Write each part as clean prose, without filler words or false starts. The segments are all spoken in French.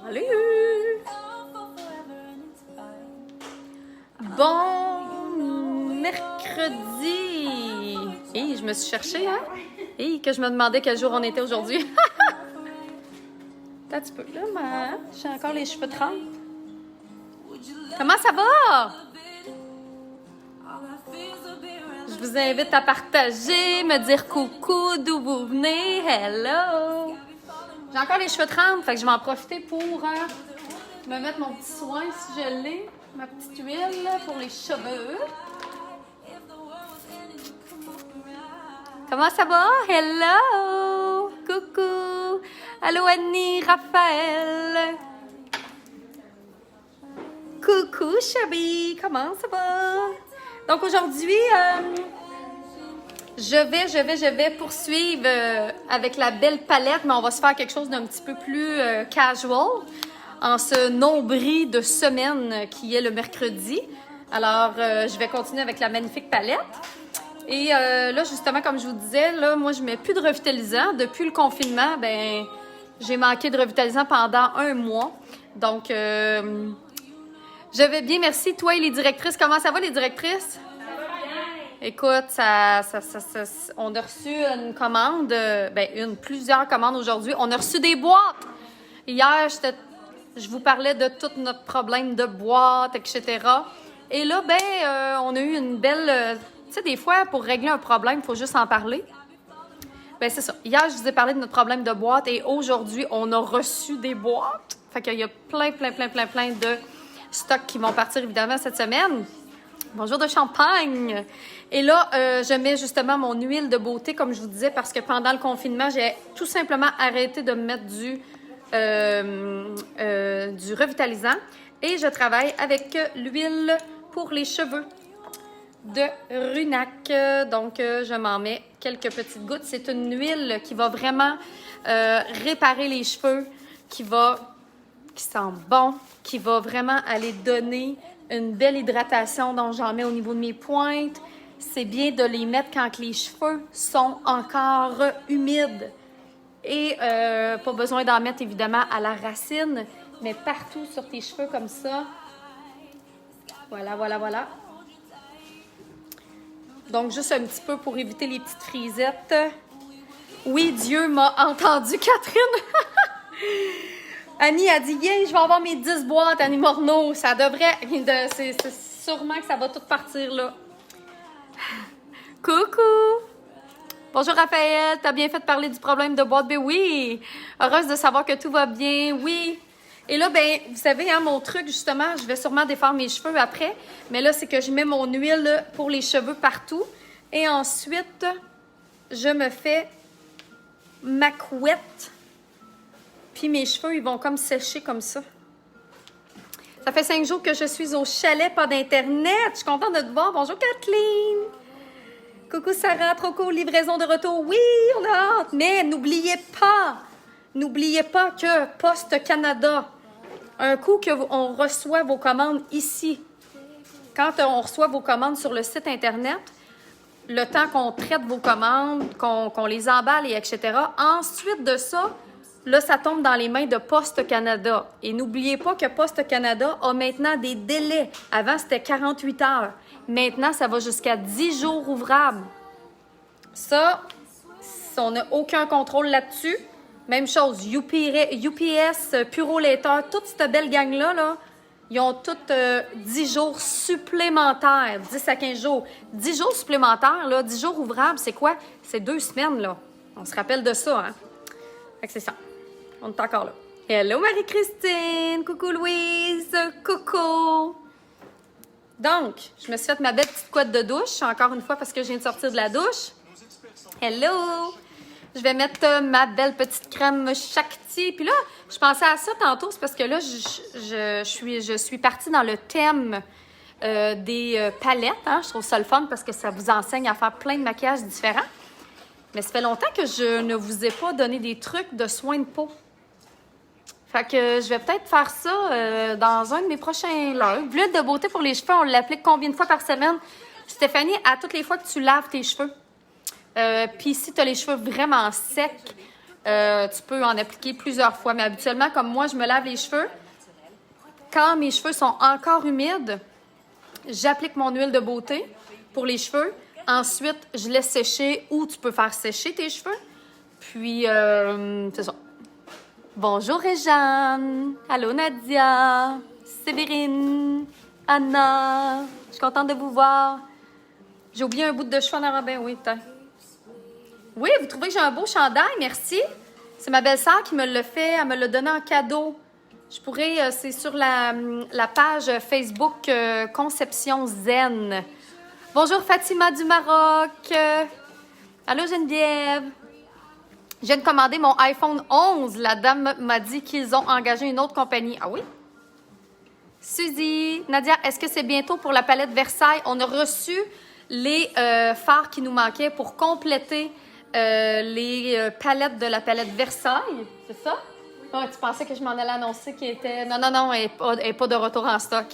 Salut! Bon mercredi! Hey, je me suis cherchée, hein? Hey, que je me demandais quel jour on était aujourd'hui. Attends un petit peu, là, j'ai encore les cheveux trempés. Comment ça va? Je vous invite à partager, me dire coucou, d'où vous venez, hello! J'ai encore les cheveux trempés, fait que je vais en profiter pour me mettre mon petit soin si je l'ai, ma petite huile pour les cheveux. Comment ça va? Hello! Coucou! Allô Annie, Raphaël! Coucou Chabi, comment ça va? Donc aujourd'hui, je vais poursuivre avec la belle palette, mais on va se faire quelque chose d'un petit peu plus casual en ce nombril de semaine qui est le mercredi. Alors, je vais continuer avec la magnifique palette. Et là, justement, comme je vous disais, là, moi, je mets plus de revitalisant. Depuis le confinement, ben, j'ai manqué de revitalisant pendant 1 mois. Donc, je vais bien, merci. Toi et les directrices, comment ça va, les directrices? Écoute, on a reçu une commande, plusieurs commandes aujourd'hui. On a reçu des boîtes. Hier, je vous parlais de tout notre problème de boîtes, etc. Et là, on a eu une belle... tu sais, des fois, pour régler un problème, il faut juste en parler. Ben c'est ça. Hier, je vous ai parlé de notre problème de boîte et aujourd'hui, on a reçu des boîtes. Fait qu'il y a plein de stocks qui vont partir, évidemment, cette semaine. Bonjour de champagne! Et là, je mets justement mon huile de beauté, comme je vous disais, parce que pendant le confinement, j'ai tout simplement arrêté de me mettre du revitalisant. Et je travaille avec l'huile pour les cheveux de Runac. Donc, je m'en mets quelques petites gouttes. C'est une huile qui va vraiment réparer les cheveux, qui sent bon, qui va vraiment aller donner une belle hydratation. Donc, j'en mets au niveau de mes pointes. C'est bien de les mettre quand les cheveux sont encore humides. Et pas besoin d'en mettre évidemment à la racine, mais partout sur tes cheveux comme ça. Voilà. Donc, juste un petit peu pour éviter les petites frisettes. Oui, Dieu m'a entendu, Catherine. Annie a dit, yeah, je vais avoir mes 10 boîtes, Annie Morneau. Ça devrait... C'est sûrement que ça va tout partir, là. Coucou! Bonjour, Raphaël. T'as bien fait de parler du problème de boîte? Ben oui! Heureuse de savoir que tout va bien. Oui! Et là, vous savez, hein, mon truc, justement, je vais sûrement défaire mes cheveux après. Mais là, c'est que je mets mon huile pour les cheveux partout. Et ensuite, je me fais ma couette. Puis mes cheveux, ils vont comme sécher comme ça. Ça fait 5 jours que je suis au chalet, pas d'Internet. Je suis contente de te voir. Bonjour, Kathleen. Coucou, Sarah. Trop cool. Livraison de retour. Oui, on a hâte. Mais n'oubliez pas que Poste Canada, un coup qu'on reçoit vos commandes ici, quand on reçoit vos commandes sur le site Internet, le temps qu'on traite vos commandes, qu'on les emballe et etc., ensuite de ça, là, ça tombe dans les mains de Poste Canada. Et n'oubliez pas que Poste Canada a maintenant des délais. Avant, c'était 48 heures. Maintenant, ça va jusqu'à 10 jours ouvrables. Ça, on n'a aucun contrôle là-dessus. Même chose, UPS, Puro-Laiter, toute cette belle gang-là, là, ils ont toutes 10 jours supplémentaires, 10 à 15 jours. 10 jours supplémentaires, là, 10 jours ouvrables, c'est quoi? C'est 2 semaines, là. On se rappelle de ça, hein? Fait que c'est ça. On est encore là. Hello Marie-Christine! Coucou Louise! Coucou! Donc, je me suis fait ma belle petite couette de douche, encore une fois parce que je viens de sortir de la douche. Hello! Je vais mettre ma belle petite crème Shakti. Puis là, je pensais à ça tantôt, c'est parce que là, je suis partie dans le thème des palettes. Hein? Je trouve ça le fun parce que ça vous enseigne à faire plein de maquillages différents. Mais ça fait longtemps que je ne vous ai pas donné des trucs de soins de peau. Fait que je vais peut-être faire ça dans un de mes prochains lives. L'huile de beauté pour les cheveux, on l'applique combien de fois par semaine? Stéphanie, à toutes les fois que tu laves tes cheveux. Puis si tu as les cheveux vraiment secs, Tu peux en appliquer plusieurs fois. Mais habituellement, comme moi, je me lave les cheveux. Quand mes cheveux sont encore humides, j'applique mon huile de beauté pour les cheveux. Ensuite, je laisse sécher ou tu peux faire sécher tes cheveux. Puis, c'est ça. Bonjour Réjeanne. Allô Nadia. Sévérine. Anna. Je suis contente de vous voir. J'ai oublié un bout de cheveux en avant. Ben oui, putain. Oui, vous trouvez que j'ai un beau chandail? Merci. C'est ma belle-sœur qui me l'a fait. Elle me l'a donné en cadeau. Je pourrais, c'est sur la page Facebook Conception Zen. Bonjour Fatima du Maroc. Allô Geneviève. Je viens de commander mon iPhone 11. La dame m'a dit qu'ils ont engagé une autre compagnie. Ah oui? Suzy, Nadia, est-ce que c'est bientôt pour la palette Versailles? On a reçu les fards qui nous manquaient pour compléter les palettes de la palette Versailles. C'est ça? Oh, tu pensais que je m'en allais annoncer qu'il était... Non, elle n'est pas de retour en stock.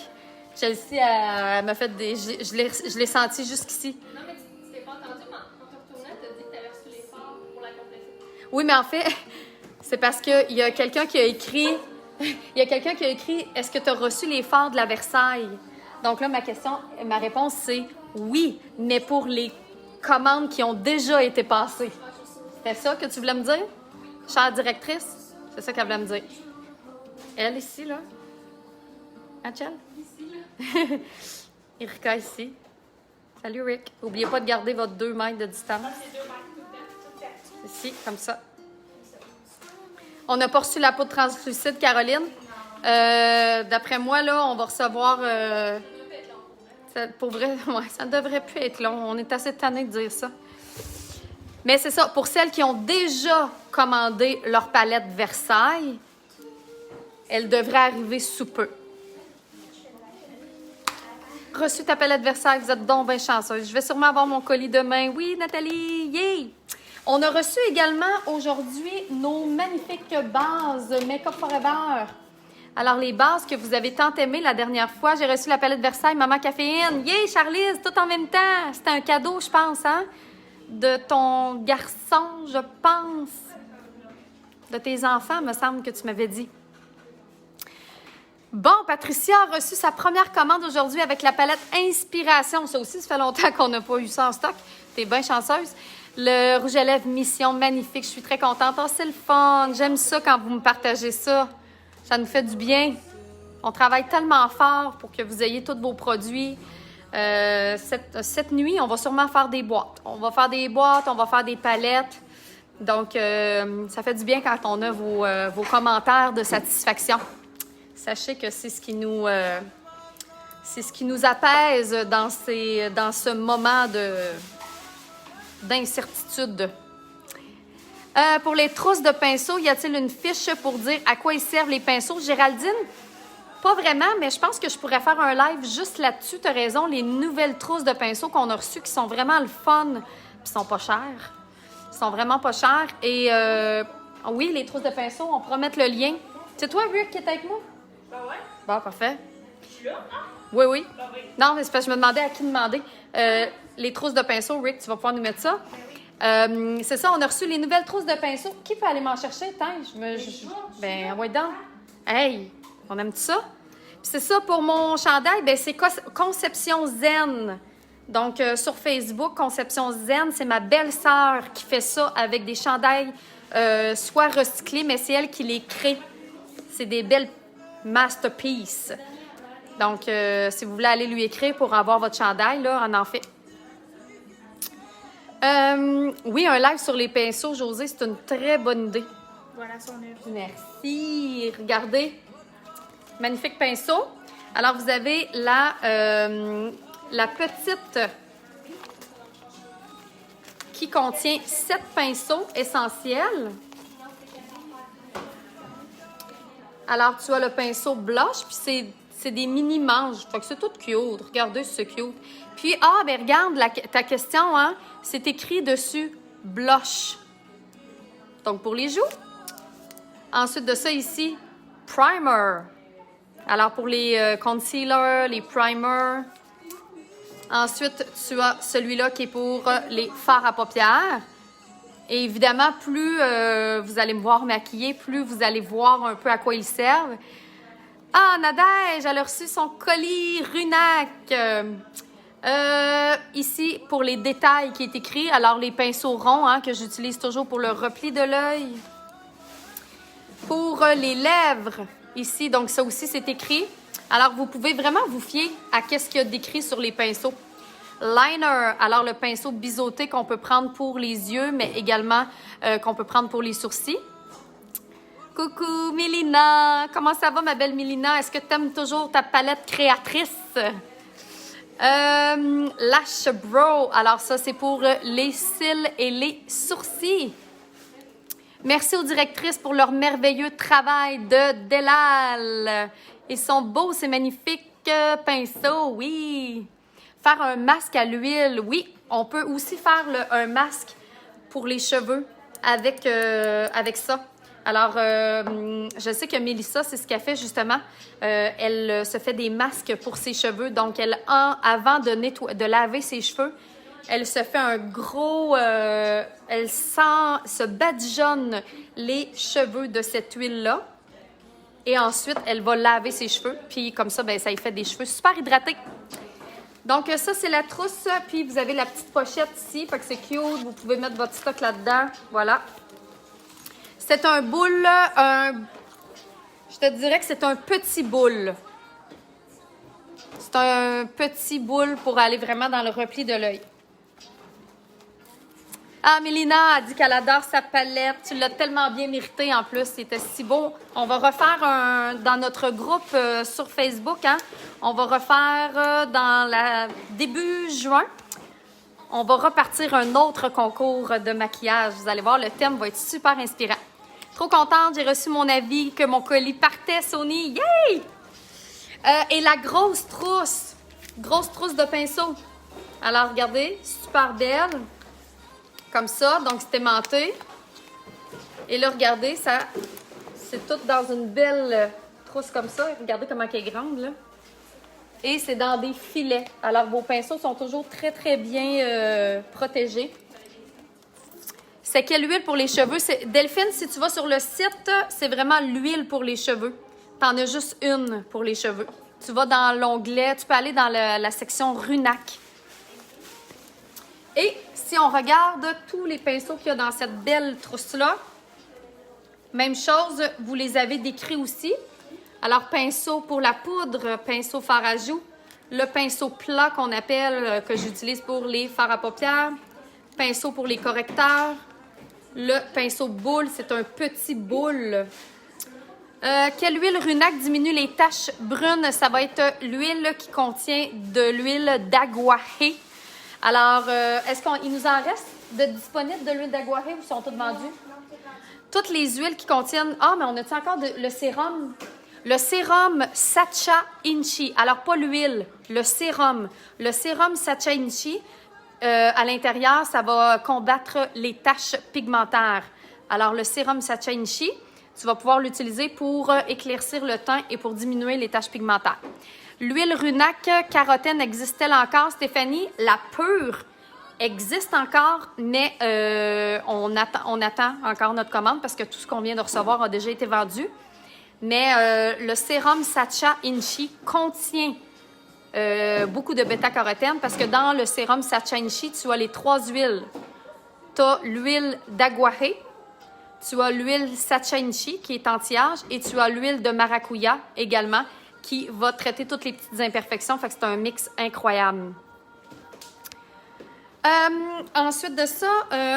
Chelsea, elle m'a fait des... Je l'ai senti jusqu'ici. Non, mais tu t'es pas entendu, mais en te retournant, tu as dit que tu avais reçu les fards pour la compléter. Oui, mais en fait, c'est parce qu'il y a quelqu'un qui a écrit... est-ce que tu as reçu les fards de la Versailles? Donc là, ma réponse, c'est oui, mais pour les commandes qui ont déjà été passées. C'était ça que tu voulais me dire? Chère directrice? C'est ça qu'elle voulait me dire. Elle, ici, là? Hein, Chel? Ici, là. Erika, ici. Salut, Rick. N'oubliez pas de garder votre 2 mètres de distance. C'est 2 mètres tout le temps. Ici, comme ça. On n'a pas reçu la poudre translucide, Caroline. D'après moi, là, on va recevoir... pour vrai, ouais, ça ne devrait plus être long. On est assez tannés de dire ça. Mais c'est ça, pour celles qui ont déjà commandé leur palette Versailles, elle devrait arriver sous peu. Reçu ta palette Versailles, vous êtes donc bien chanceuse. Je vais sûrement avoir mon colis demain. Oui, Nathalie, yay! On a reçu également aujourd'hui nos magnifiques bases Make-up Forever. Alors, les bases que vous avez tant aimées la dernière fois, j'ai reçu la palette Versailles Maman Caféine. Yay, Charlize, tout en même temps. C'était un cadeau, je pense, hein? De ton garçon, je pense. De tes enfants, me semble que tu m'avais dit. Bon, Patricia a reçu sa première commande aujourd'hui avec la palette Inspiration. Ça aussi, ça fait longtemps qu'on n'a pas eu ça en stock. T'es bien chanceuse. Le rouge à lèvres Mission, magnifique. Je suis très contente. Oh, c'est le fun. J'aime ça quand vous me partagez ça. Ça nous fait du bien. On travaille tellement fort pour que vous ayez tous vos produits. Cette nuit, on va sûrement faire des boîtes. On va faire des boîtes, on va faire des palettes. Donc, ça fait du bien quand on a vos commentaires de satisfaction. Sachez que c'est ce qui nous apaise dans ce moment d'incertitude. Pour les trousses de pinceaux, y a-t-il une fiche pour dire à quoi ils servent les pinceaux? Géraldine? Pas vraiment, mais je pense que je pourrais faire un live juste là-dessus. Tu as raison, les nouvelles trousses de pinceaux qu'on a reçues qui sont vraiment le fun, puis ils sont pas chers. Ils sont vraiment pas chers. Et oui, les trousses de pinceaux, on pourra mettre le lien. C'est toi, Rick, qui est avec moi? Ben ouais. Bon, parfait. Je suis là, hein? Oui, oui. Ben oui. Non, mais c'est parce que je me demandais à qui demander. Les trousses de pinceaux, Rick, tu vas pouvoir nous mettre ça. C'est ça, on a reçu les nouvelles trousses de pinceaux. Qui peut aller m'en chercher? Ben, ouais, donc. Hey, on aime ça? Puis c'est ça, pour mon chandail, ben c'est Conception Zen. Donc, sur Facebook, Conception Zen, c'est ma belle-sœur qui fait ça avec des chandails soit recyclés, mais c'est elle qui les crée. C'est des belles masterpieces. Donc, si vous voulez aller lui écrire pour avoir votre chandail, là, on en fait. Oui, un live sur les pinceaux, José, c'est une très bonne idée. Voilà son œuvre. Merci. Regardez. Magnifique pinceau. Alors, vous avez la petite qui contient 7 pinceaux essentiels. Alors, tu as le pinceau blush, puis c'est des mini-manches. Fait que c'est tout cute. Regardez, c'est cute. Puis, ben regarde, ta question, hein, c'est écrit dessus « blush ». Donc, pour les joues. Ensuite de ça, ici, « primer ». Alors, pour les concealers, les primers. Ensuite, tu as celui-là qui est pour les fards à paupières. Et évidemment, plus vous allez me voir maquiller, plus vous allez voir un peu à quoi ils servent. Ah, Nadège, elle a reçu son colis Runac. Ici, pour les détails qui est écrit, alors les pinceaux ronds que j'utilise toujours pour le repli de l'œil. Pour les lèvres, ici, donc ça aussi c'est écrit. Alors, vous pouvez vraiment vous fier à ce qu'il y a décrit sur les pinceaux. Liner, alors le pinceau biseauté qu'on peut prendre pour les yeux, mais également qu'on peut prendre pour les sourcils. Coucou Mélina, comment ça va ma belle Mélina? Est-ce que tu aimes toujours ta palette créatrice? Lash Bro, alors ça c'est pour les cils et les sourcils. Merci aux directrices pour leur merveilleux travail de Delal. Ils sont beaux, ces magnifiques pinceaux, oui. Faire un masque à l'huile, oui. On peut aussi faire un masque pour les cheveux avec ça. Alors, je sais que Mélissa, c'est ce qu'elle fait justement. Elle se fait des masques pour ses cheveux. Donc, avant de laver ses cheveux, elle se fait un gros... elle se badigeonne les cheveux de cette huile-là. Et ensuite, elle va laver ses cheveux. Puis comme ça, ça lui fait des cheveux super hydratés. Donc ça, c'est la trousse. Puis vous avez la petite pochette ici. Fait que c'est cute. Vous pouvez mettre votre stock là-dedans. Voilà. C'est un boule. Je te dirais que c'est un petit boule. C'est un petit boule pour aller vraiment dans le repli de l'œil. Ah, Mélina a dit qu'elle adore sa palette. Tu l'as tellement bien mérité en plus. C'était si beau. On va refaire dans notre groupe sur Facebook. On va refaire début juin. On va repartir un autre concours de maquillage. Vous allez voir, le thème va être super inspirant. Trop contente, j'ai reçu mon avis que mon colis partait, Sony. Yay! Et la grosse trousse de pinceau. Alors, regardez, super belle. Comme ça, donc c'est aimanté. Et là, regardez, c'est tout dans une belle trousse comme ça. Regardez comment elle est grande, là. Et c'est dans des filets. Alors, vos pinceaux sont toujours très, très bien protégés. C'est quelle huile pour les cheveux? Delphine, si tu vas sur le site, c'est vraiment l'huile pour les cheveux. T'en as juste une pour les cheveux. Tu vas dans l'onglet, tu peux aller dans la section Runac. Et si on regarde tous les pinceaux qu'il y a dans cette belle trousse-là, même chose, vous les avez décrits aussi. Alors, pinceau pour la poudre, pinceau fard à joues, le pinceau plat qu'on appelle, que j'utilise pour les fards à paupières, pinceau pour les correcteurs, le pinceau boule, c'est un petit boule. Quelle huile Runac diminue les taches brunes? Ça va être l'huile qui contient de l'huile d'aguahé. Alors, est-ce qu'il nous en reste de disponible de l'huile d'aguahé ou sont toutes vendues? Toutes les huiles qui contiennent... Ah, mais on a-tu encore le sérum? Le sérum Sacha Inchi. Alors, pas l'huile, le sérum. Le sérum Sacha Inchi, à l'intérieur, ça va combattre les taches pigmentaires. Alors, le sérum Sacha Inchi, tu vas pouvoir l'utiliser pour éclaircir le teint et pour diminuer les taches pigmentaires. L'huile Runac carotène existe-t-elle encore, Stéphanie? La pure existe encore, mais on attend encore notre commande parce que tout ce qu'on vient de recevoir a déjà été vendu. Mais le sérum Sacha Inchi contient beaucoup de bêta-carotène parce que dans le sérum Sacha Inchi, tu as les 3 huiles. Tu as l'huile d'aguahé, tu as l'huile Sacha Inchi qui est anti-âge et tu as l'huile de maracuya également qui va traiter toutes les petites imperfections. Fait que c'est un mix incroyable. Ensuite de ça,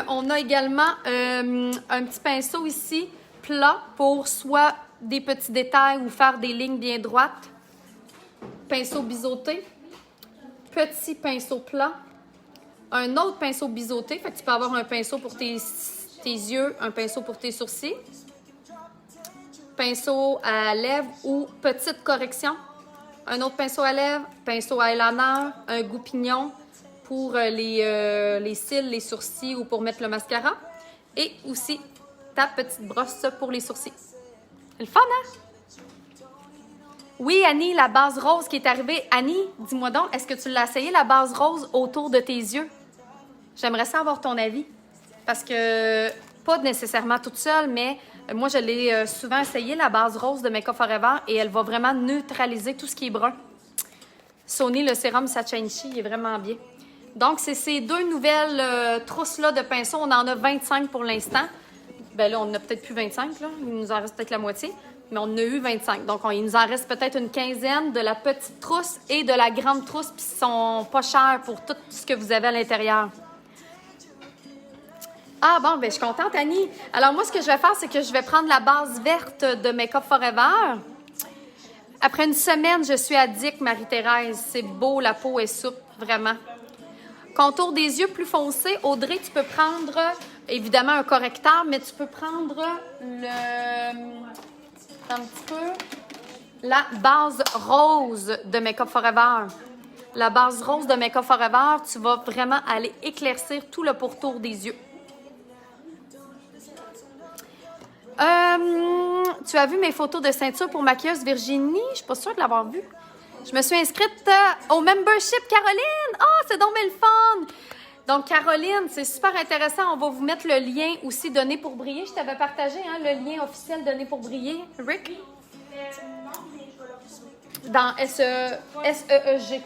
on a également un petit pinceau ici, plat, pour soit des petits détails ou faire des lignes bien droites. Pinceau biseauté. Petit pinceau plat. Un autre pinceau biseauté. Fait que tu peux avoir un pinceau pour tes yeux, un pinceau pour tes sourcils. Pinceau à lèvres ou petite correction. Un autre pinceau à lèvres, pinceau à eyeliner, un goupignon pour les cils, les sourcils ou pour mettre le mascara. Et aussi ta petite brosse pour les sourcils. C'est le fun, hein? Oui, Annie, la base rose qui est arrivée. Annie, dis-moi donc, est-ce que tu l'as essayé, la base rose, autour de tes yeux? J'aimerais ça avoir ton avis. Parce que, pas nécessairement toute seule, mais moi, je l'ai souvent essayé, la base rose de Makeup Forever, et elle va vraiment neutraliser tout ce qui est brun. Sony, le sérum Sachainchi, il est vraiment bien. Donc, c'est ces deux nouvelles trousses-là de pinceaux. On en a 25 pour l'instant. Ben là, on en a peut-être plus 25, là. Il nous en reste peut-être la moitié. Mais on en a eu 25. Donc, il nous en reste peut-être une quinzaine de la petite trousse et de la grande trousse. Puis, ils sont pas chers pour tout ce que vous avez à l'intérieur. Ah bon, ben je suis contente, Annie. Alors, moi, ce que je vais faire, c'est que je vais prendre la base verte de Makeup Forever. Après une semaine, je suis addict, Marie-Thérèse. C'est beau, la peau est souple, vraiment. Contour des yeux plus foncé. Audrey, tu peux prendre, évidemment, un correcteur, mais tu peux prendre un petit peu la base rose de Makeup Forever. La base rose de Makeup Forever, tu vas vraiment aller éclaircir tout le pourtour des yeux. Tu as vu mes photos de ceinture pour maquilleuse Virginie? Je suis pas sûre de l'avoir vu. Je me suis inscrite au membership Caroline. Ah, c'est donc bien le fun! Donc, Caroline, c'est super intéressant. On va vous mettre le lien aussi Donner pour briller. Je t'avais partagé le lien officiel Donner pour briller. Rick? Dans SEEG.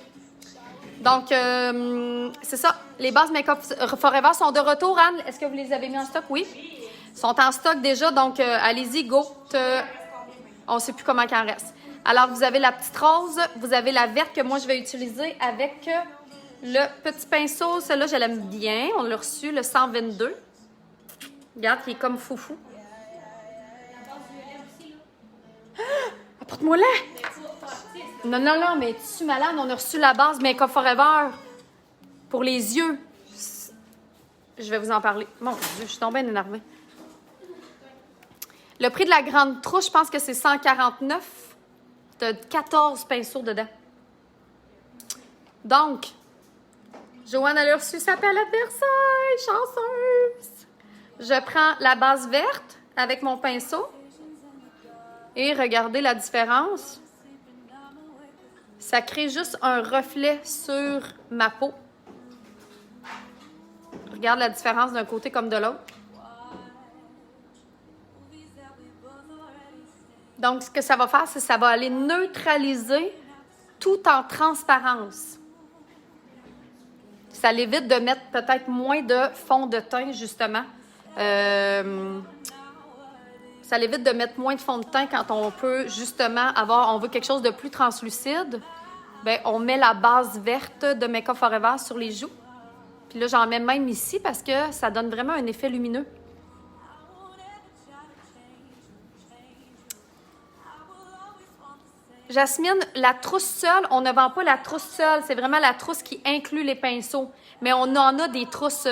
Donc, c'est ça. Les bases Makeup Forever sont de retour. Anne, est-ce que vous les avez mis en stock? Oui. Ils sont en stock déjà, donc allez-y, go. On ne sait plus comment il en reste. Alors, vous avez la petite rose, vous avez la verte que moi, je vais utiliser avec le petit pinceau. Celle-là, je l'aime bien. On l'a reçu, le 122. Regarde, il est comme foufou. Apporte-moi là! Non, mais tu es malade. On a reçu la base Makeup Forever pour les yeux. Je vais vous en parler. Mon Dieu, je suis tombée énervée. Le prix de la grande trousse, je pense que c'est 149. Tu as 14 pinceaux dedans. Donc, Joanne a reçu sa palette Versailles. Chanceuse! Je prends la base verte avec mon pinceau. Et regardez la différence. Ça crée juste un reflet sur ma peau. Regarde la différence d'un côté comme de l'autre. Donc, ce que ça va faire, c'est que ça va aller neutraliser tout en transparence. Ça l'évite de mettre peut-être moins de fond de teint, justement. Ça l'évite de mettre moins de fond de teint quand on peut, justement, on veut quelque chose de plus translucide. Bien, on met la base verte de Makeup Forever sur les joues. Puis là, j'en mets même ici parce que ça donne vraiment un effet lumineux. Jasmine, la trousse seule, on ne vend pas la trousse seule. C'est vraiment la trousse qui inclut les pinceaux. Mais on en a des trousses,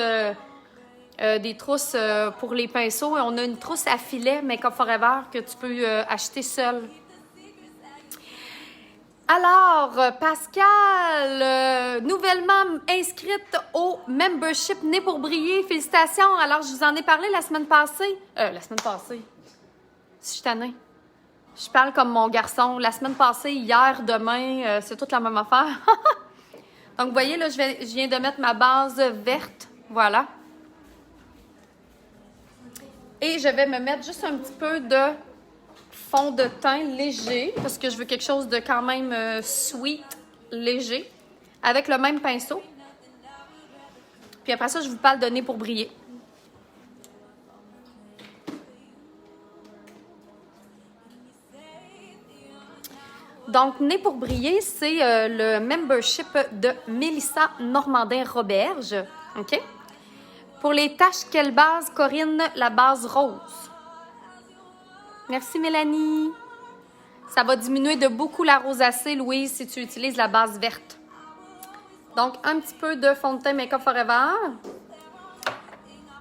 pour les pinceaux. Et on a une trousse à filet Makeup Forever que tu peux acheter seule. Alors, Pascal, nouvellement inscrite au membership Né pour briller. Félicitations. Alors, je vous en ai parlé la semaine passée. Si je suis tannée. Je parle comme mon garçon. La semaine passée, hier, demain, c'est toute la même affaire. Donc, vous voyez, là, je viens de mettre ma base verte. Voilà. Et je vais me mettre juste un petit peu de fond de teint léger, parce que je veux quelque chose de quand même sweet, léger, avec le même pinceau. Puis après ça, je vous parle de Nez pour briller. Donc, Nez pour briller, c'est le membership de Mélissa Normandin-Roberge. OK? Pour les taches, quelle base? Corinne, la base rose. Merci, Mélanie. Ça va diminuer de beaucoup la rosacée, Louise, si tu utilises la base verte. Donc, un petit peu de fond de teint Makeup Forever.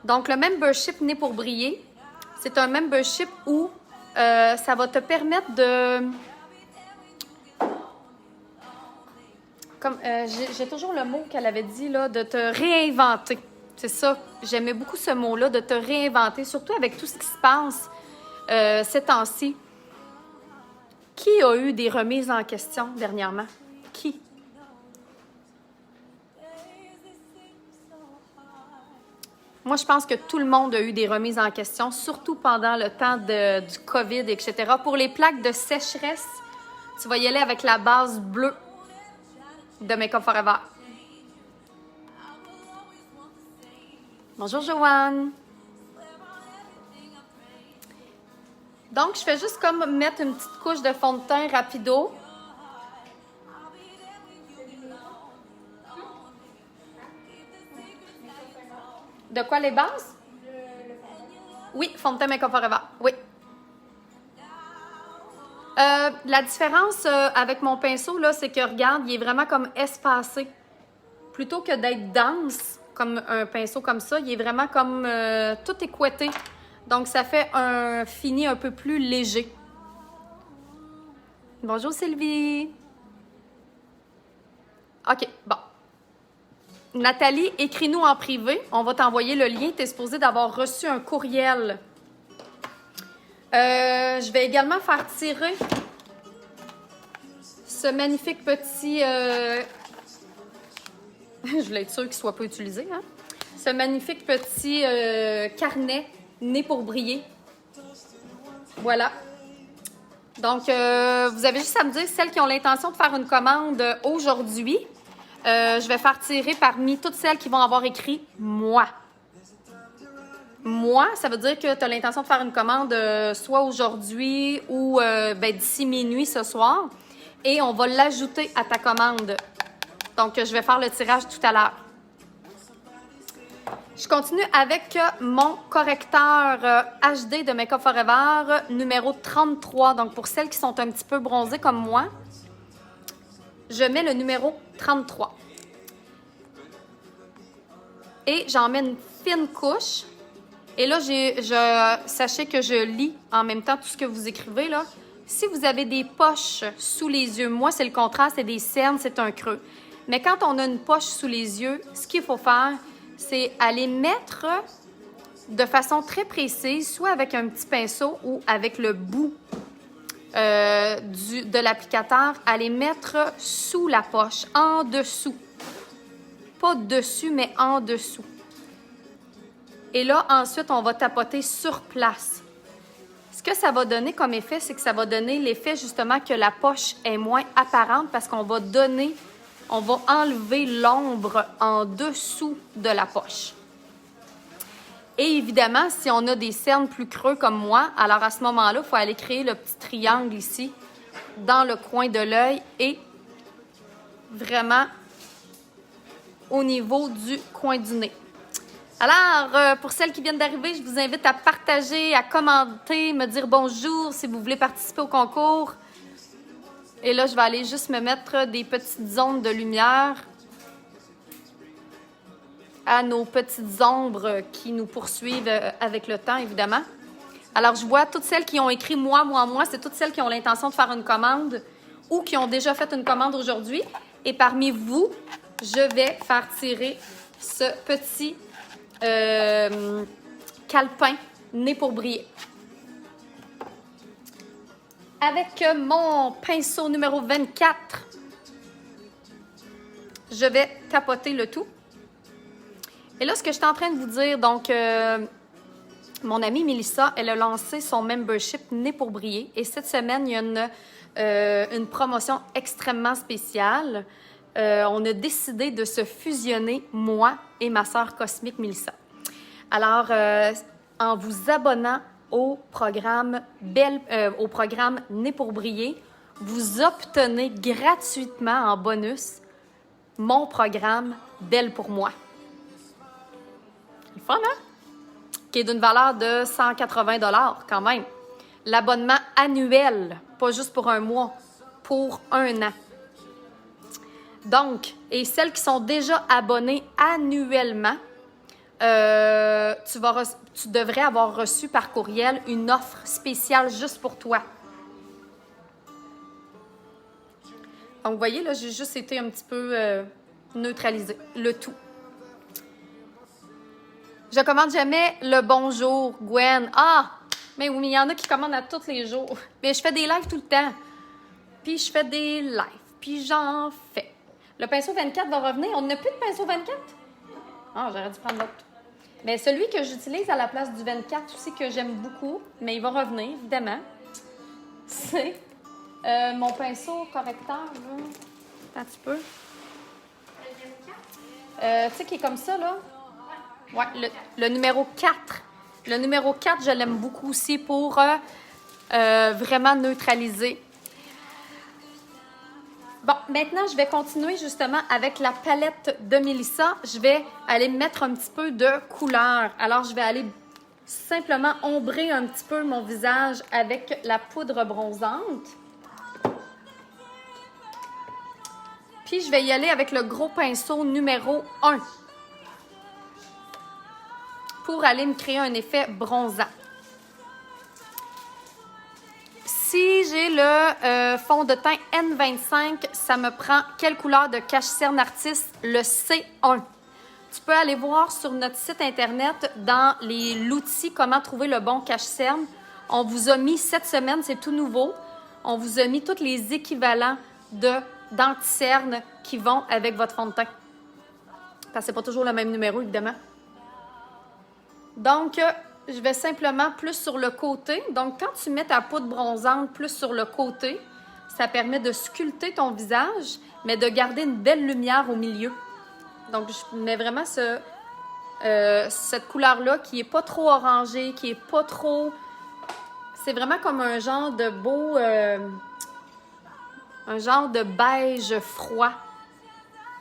Donc, le membership Nez pour briller, c'est un membership où ça va te permettre de... J'ai toujours le mot qu'elle avait dit, là, de te réinventer. C'est ça, j'aimais beaucoup ce mot-là, de te réinventer, surtout avec tout ce qui se passe ces temps-ci. Qui a eu des remises en question dernièrement? Qui? Moi, je pense que tout le monde a eu des remises en question, surtout pendant le temps du COVID, etc. Pour les plaques de sécheresse, tu vas y aller avec la base bleue de Make Up Forever. Bonjour, Joanne. Donc, je fais juste comme mettre une petite couche de fond de teint rapido. De quoi les bases? Oui, fond de teint Make Up Forever. Oui. La différence avec mon pinceau, là, c'est que, regarde, il est vraiment comme espacé. Plutôt que d'être dense, comme un pinceau comme ça, il est vraiment comme tout écouetté. Donc, ça fait un fini un peu plus léger. Bonjour, Sylvie. OK, bon. Nathalie, écris-nous en privé. On va t'envoyer le lien. Tu es supposée d'avoir reçu un courriel. Je vais également faire tirer ce magnifique petit... je voulais être sûre qu'il ne soit pas utilisé. Hein? Ce magnifique petit carnet né pour briller. Voilà. Donc, vous avez juste à me dire, celles qui ont l'intention de faire une commande aujourd'hui, je vais faire tirer parmi toutes celles qui vont avoir écrit « moi ». Moi, ça veut dire que tu as l'intention de faire une commande soit aujourd'hui ou d'ici minuit ce soir. Et on va l'ajouter à ta commande. Donc, je vais faire le tirage tout à l'heure. Je continue avec mon correcteur HD de Make Up Forever numéro 33. Donc, pour celles qui sont un petit peu bronzées comme moi, je mets le numéro 33. Et j'en mets une fine couche. Et là, sachez que je lis en même temps tout ce que vous écrivez, là. Si vous avez des poches sous les yeux, moi, c'est le contraire, c'est des cernes, c'est un creux. Mais quand on a une poche sous les yeux, ce qu'il faut faire, c'est aller mettre de façon très précise, soit avec un petit pinceau ou avec le bout de l'applicateur, aller mettre sous la poche, en dessous. Pas dessus, mais en dessous. Et là, ensuite, on va tapoter sur place. Ce que ça va donner comme effet, c'est que ça va donner l'effet justement que la poche est moins apparente parce qu'on va enlever l'ombre en dessous de la poche. Et évidemment, si on a des cernes plus creux comme moi, alors à ce moment-là, il faut aller créer le petit triangle ici, dans le coin de l'œil et vraiment au niveau du coin du nez. Alors, pour celles qui viennent d'arriver, je vous invite à partager, à commenter, me dire bonjour si vous voulez participer au concours. Et là, je vais aller juste me mettre des petites zones de lumière à nos petites ombres qui nous poursuivent avec le temps, évidemment. Alors, je vois toutes celles qui ont écrit « moi », c'est toutes celles qui ont l'intention de faire une commande ou qui ont déjà fait une commande aujourd'hui. Et parmi vous, je vais faire tirer ce petit calepin né pour briller. Avec mon pinceau numéro 24, je vais tapoter le tout. Et là, ce que je suis en train de vous dire, donc, mon amie Mélissa, elle a lancé son membership Né pour briller. Et cette semaine, il y a une promotion extrêmement spéciale. On a décidé de se fusionner, moi et ma sœur cosmique Mélissa. Alors, en vous abonnant au programme Né pour briller, vous obtenez gratuitement en bonus mon programme Belle pour moi. C'est fun, hein? Qui est d'une valeur de 180 $ quand même. L'abonnement annuel, pas juste pour un mois, pour un an. Donc, et celles qui sont déjà abonnées annuellement, tu devrais avoir reçu par courriel une offre spéciale juste pour toi. Donc, vous voyez, là, j'ai juste été un petit peu neutralisée, le tout. Je commande jamais le bonjour, Gwen. Ah, mais oui, mais il y en a qui commandent à tous les jours. Mais je fais des lives tout le temps. Puis je fais des lives. Puis j'en fais. Le pinceau 24 va revenir. On n'a plus de pinceau 24? Ah, j'aurais dû prendre l'autre. Mais celui que j'utilise à la place du 24 aussi, que j'aime beaucoup, mais il va revenir, évidemment, c'est mon pinceau correcteur, là. Attends un petit peu. Tu sais, qui est comme ça, là? Ouais, le numéro 4. Le numéro 4, je l'aime beaucoup aussi pour vraiment neutraliser. Bon, maintenant, je vais continuer justement avec la palette de Melissa. Je vais aller mettre un petit peu de couleur. Alors, je vais aller simplement ombrer un petit peu mon visage avec la poudre bronzante. Puis, je vais y aller avec le gros pinceau numéro 1 pour aller me créer un effet bronzant. Si j'ai le fond de teint N25, ça me prend quelle couleur de cache-cerne artiste? Le C1. Tu peux aller voir sur notre site internet dans l'outil comment trouver le bon cache-cerne. On vous a mis cette semaine, c'est tout nouveau, on vous a mis tous les équivalents d'anti-cerne qui vont avec votre fond de teint. Parce que c'est pas toujours le même numéro, évidemment. Donc, je vais simplement plus sur le côté. Donc, quand tu mets ta poudre bronzante plus sur le côté, ça permet de sculpter ton visage, mais de garder une belle lumière au milieu. Donc, je mets vraiment cette couleur-là qui n'est pas trop orangée, qui n'est pas trop... C'est vraiment comme un genre de beau... un genre de beige froid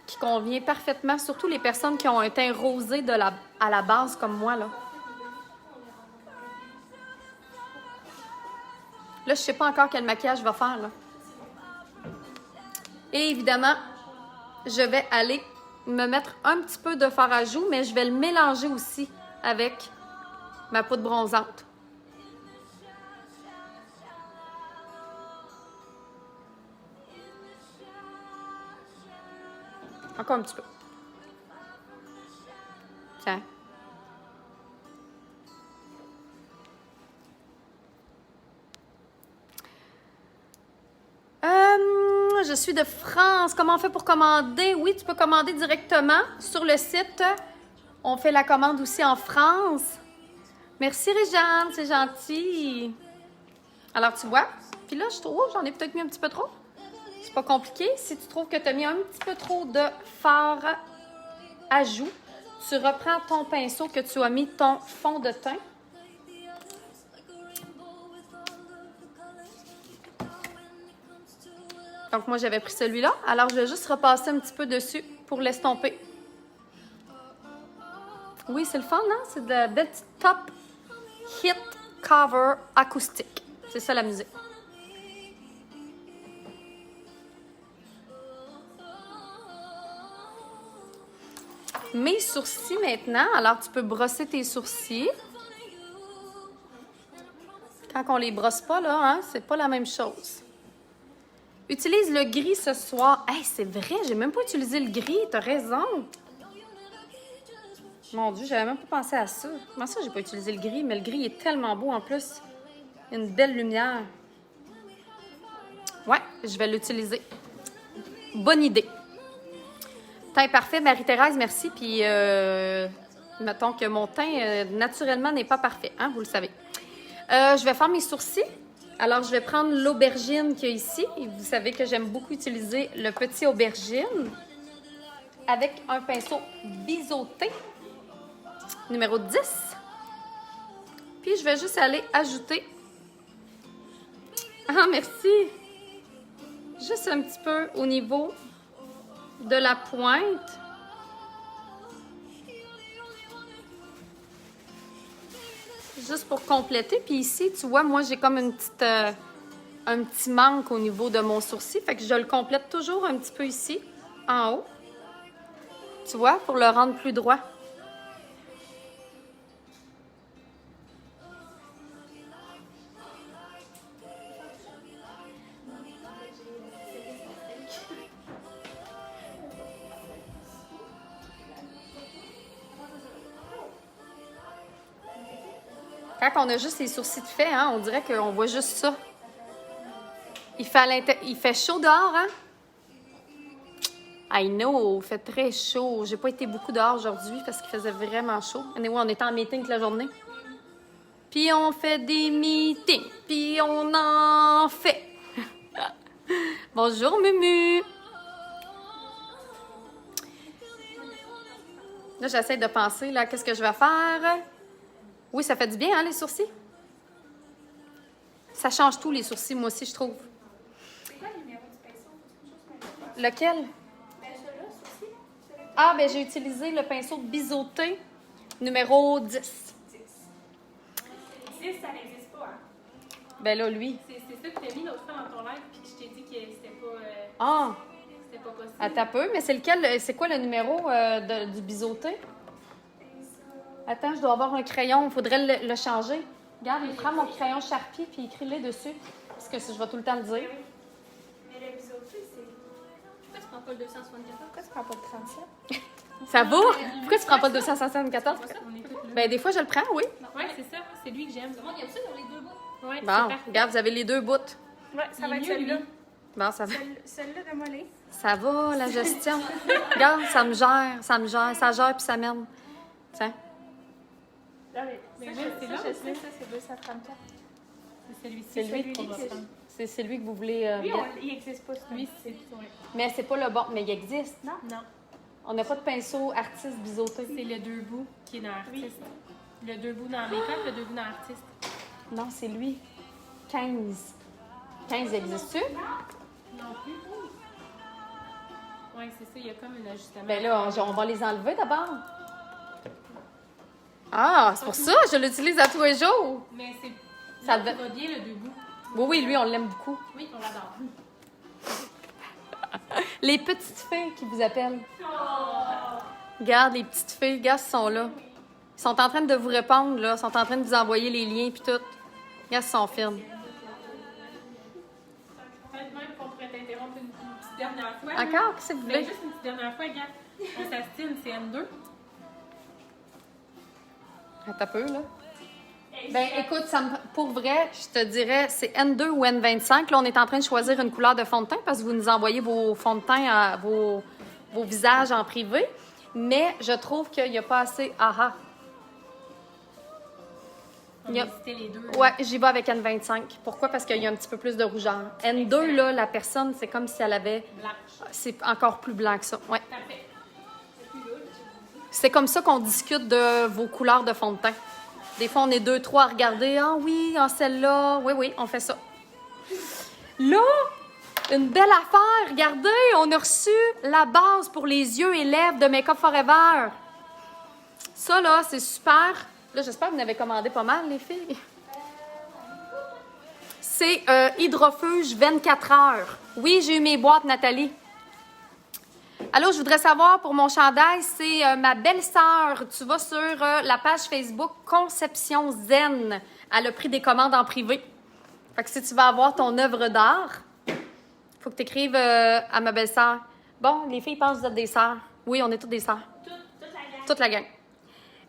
qui convient parfaitement, surtout les personnes qui ont un teint rosé à la base comme moi, là. Là, je ne sais pas encore quel maquillage je vais faire, là. Et évidemment, je vais aller me mettre un petit peu de fard à joues, mais je vais le mélanger aussi avec ma poudre bronzante. Encore un petit peu. Tiens. Je suis de France. Comment on fait pour commander? Oui, tu peux commander directement sur le site. On fait la commande aussi en France. Merci, Réjeanne, c'est gentil. Alors, tu vois, puis là, je trouve, j'en ai peut-être mis un petit peu trop. C'est pas compliqué. Si tu trouves que tu as mis un petit peu trop de fard à joues, tu reprends ton pinceau que tu as mis ton fond de teint. Donc, moi, j'avais pris celui-là. Alors, je vais juste repasser un petit peu dessus pour l'estomper. Oui, c'est le fun, hein? C'est de la belle petite top hit cover acoustique. C'est ça, la musique. Mes sourcils maintenant. Alors, tu peux brosser tes sourcils. Quand on les brosse pas, là, hein, c'est pas la même chose. Utilise le gris ce soir. Hey, c'est vrai, j'ai même pas utilisé le gris. T'as raison. Mon Dieu, j'avais même pas pensé à ça. Comment ça, j'ai pas utilisé le gris? Mais le gris est tellement beau en plus. Il y a une belle lumière. Ouais, je vais l'utiliser. Bonne idée. Teint parfait, Marie-Thérèse, merci. Puis, mettons que mon teint, naturellement, n'est pas parfait. Hein, vous le savez. Je vais faire mes sourcils. Alors, je vais prendre l'aubergine qu'il y a ici. Et vous savez que j'aime beaucoup utiliser le petit aubergine avec un pinceau biseauté, numéro 10. Puis, je vais juste aller ajouter... Ah, merci! Juste un petit peu au niveau de la pointe. Juste pour compléter. Puis ici, tu vois, moi, j'ai comme une petite, un petit manque au niveau de mon sourcil. Fait que je le complète toujours un petit peu ici, en haut. Tu vois, pour le rendre plus droit. Quand on a juste les sourcils de fait, hein, on dirait qu'on voit juste ça. Il fait chaud dehors, hein? I know, il fait très chaud. J'ai pas été beaucoup dehors aujourd'hui parce qu'il faisait vraiment chaud. Anyway, on était en meeting toute la journée. Puis on fait des meetings, puis on en fait. Bonjour, Mumu! Là, j'essaie de penser, là, qu'est-ce que je vais faire? Oui, ça fait du bien, hein, les sourcils? Ça change tout, les sourcils, moi aussi, je trouve. C'est quoi le numéro du pinceau? Lequel? Ben, celui-là, sourcil. Ah, ben j'ai utilisé le pinceau biseauté numéro 10. 10, ça n'existe pas, hein? Ben là, lui. C'est ça que tu as mis l'autre fois dans ton live, puis que je t'ai dit que c'était pas possible. Attends un peu, mais c'est lequel? C'est quoi le numéro du biseauté? Attends, je dois avoir un crayon. Il faudrait le changer. Regarde, il prend mon crayon Sharpie puis écris-le dessus. Parce que je vais tout le temps le dire. Mais le biseauté, c'est... Pourquoi tu prends pas le 274? Pourquoi tu prends pas le 37? Ça va? Pourquoi tu prends pas le 274? On est toutes là. Ben des fois, je le prends, oui. Ouais, c'est ça. C'est lui que j'aime. Comment il y a ça dans les deux bouts? Ouais, c'est Bon, parfait. regarde, vous avez les deux bouts. Ouais, ça va Il être est mieux, celui-là. lui. Bon, ça va. Celui-là de Mollet. Ça va, la gestion. Regarde, ça me gère, ça gère puis ça mène. Tiens. Mais Ça, même, c'est là, je aussi. sais, ça, c'est 234. C'est celui-ci. C'est lui celui qu'on va que- prendre. C'est celui que vous voulez Lui, bien. il n'existe pas, celui Lui, c'est... Ouais. Mais c'est pas le bon. Mais il existe. Non? Non, On n'a pas de pinceau artiste biseauté. c'est le deux bouts qui est dans l'artiste. Le deux bouts dans le make-up, le deux bouts dans l'artiste. Non, c'est lui. 15. 15 existe-tu? Non plus. Ouais, c'est ça, il y a comme un ajustement. Ben là, on va les enlever d'abord. Ah, c'est pour ça, je l'utilise à tous les jours. Mais c'est... Ça Ça devait- va bien, le deux bouts. Oui, oui, lui, on l'aime beaucoup. Oui, on l'adore. Les petites filles qui vous appellent. Regarde, les petites filles, regarde, ils sont là. Ils sont en train de vous répondre, là. Ils sont en train de vous envoyer les liens puis tout. Regarde, ils sont fines. Peut-être même qu'on pourrait t'interrompre une petite dernière fois. Encore? Qu'est-ce que vous Ben, voulez? juste une petite dernière fois, regarde. On s'astine, c'est N2. Attends un peu, là. Ben, écoute, pour vrai, je te dirais, c'est N2 ou N25. Là, on est en train de choisir une couleur de fond de teint parce que vous nous envoyez vos fonds de teint, vos visages en privé. Mais je trouve qu'il n'y a pas assez aha. On Il y a- a hésité les deux. Ouais, j'y vais avec N25. Pourquoi? Parce qu'il y a un petit peu plus de rougeur. N2, là, la personne, c'est comme si elle avait... Blanche. C'est encore plus blanc que ça. Ouais. Parfait. C'est comme ça qu'on discute de vos couleurs de fond de teint. Des fois, on est deux, trois à regarder. Ah oui, ah, celle-là. Oui, oui, on fait ça. Là, une belle affaire. Regardez, on a reçu la base pour les yeux et lèvres de Make Up Forever. Ça, là, c'est super. Là, j'espère que vous en avez commandé pas mal, les filles. C'est Hydrofuge 24 heures. Oui, j'ai eu mes boîtes, Nathalie. Allô, je voudrais savoir pour mon chandail, c'est ma belle-sœur. Tu vas sur la page Facebook Conception Zen. Elle a pris des commandes en privé. Fait que si tu vas avoir ton œuvre d'art, il faut que tu écrives à ma belle-sœur. Bon, les filles pensent que vous êtes des sœurs. Oui, on est toutes des sœurs. Toute la gang. Toute la gang.